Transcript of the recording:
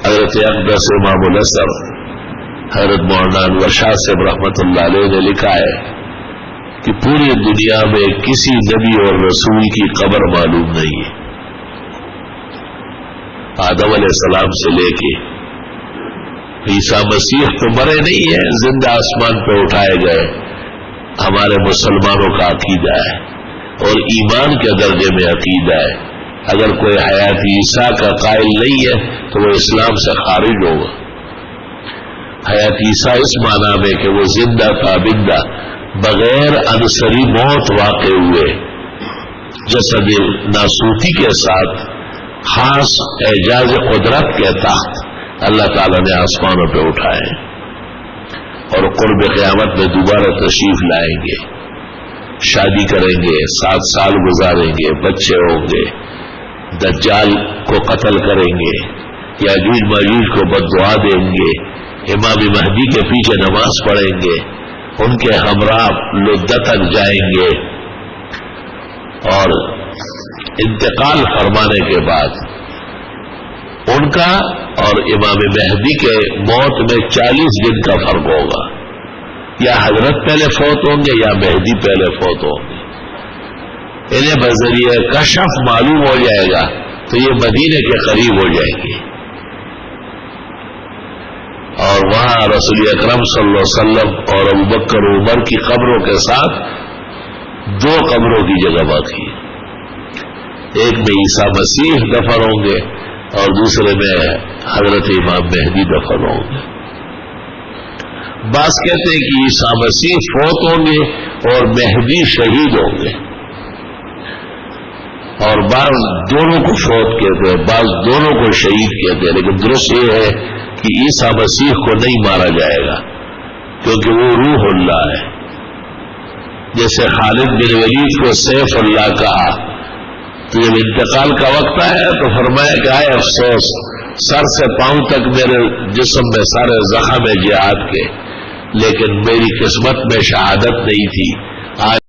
حضرت اقدس امام الازہر حضرت مولانا انور شاہ صاحب رحمۃ اللہ علیہ نے لکھا ہے کہ پوری دنیا میں کسی نبی اور رسول کی قبر معلوم نہیں ہے، آدم علیہ السلام سے لے کے عیسیٰ مسیح تو مرے نہیں ہیں، زندہ آسمان پہ اٹھائے گئے، ہمارے مسلمانوں کا عقیدہ ہے اور ایمان کے درجے میں عقیدہ ہے۔ اگر کوئی حیات عیسیٰ کا قائل نہیں ہے تو وہ اسلام سے خارج ہوگا۔ حیات عیسیٰ اس معنی میں کہ وہ زندہ تابندہ بغیر عنصری موت واقع ہوئے جسد ناسوتی کے ساتھ خاص اعجاز قدرت کے تحت اللہ تعالیٰ نے آسمانوں پہ اٹھائے اور قرب قیامت میں دوبارہ تشریف لائیں گے، شادی کریں گے، 7 سال گزاریں گے، بچے ہوں گے، دجال کو قتل کریں گے، یاجوج ماجوج کو بددعا دیں گے، امام مہدی کے پیچھے نماز پڑھیں گے، ان کے ہمراہ لدہ تک جائیں گے، اور انتقال فرمانے کے بعد ان کا اور امام مہدی کے موت میں 40 دن کا فرق ہوگا، یا حضرت پہلے فوت ہوں گے یا مہدی پہلے فوت ہوں گے۔ انہیں بذریعہ کشف معلوم ہو جائے گا تو یہ مدینے کے قریب ہو جائیں گے، اور وہاں رسول اکرم صلی اللہ علیہ وسلم اور ابوبکر و عمر کی قبروں کے ساتھ 2 قبروں کی جگہ باقی ہے، ایک میں عیسیٰ مسیح دفن ہوں گے اور دوسرے میں حضرت امام مہدی دفن ہوں گے۔ بعض کہتے ہیں کہ عیسیٰ مسیح فوت ہوں گے اور مہدی شہید ہوں گے، اور بعض دونوں کو فوت کہتے ہیں، بعض دونوں کو شہید کہتے ہیں، لیکن درست یہ ہے کہ عیسیٰ مسیح کو نہیں مارا جائے گا کیونکہ وہ روح اللہ ہے۔ جیسے خالد بن ولید کو سیف اللہ کہا تو جب انتقال کا وقت آیا تو فرمایا کہ آئے افسوس، سر سے پاؤں تک میرے جسم میں سارے زخم جہاد کے، لیکن میری قسمت میں شہادت نہیں تھی، آج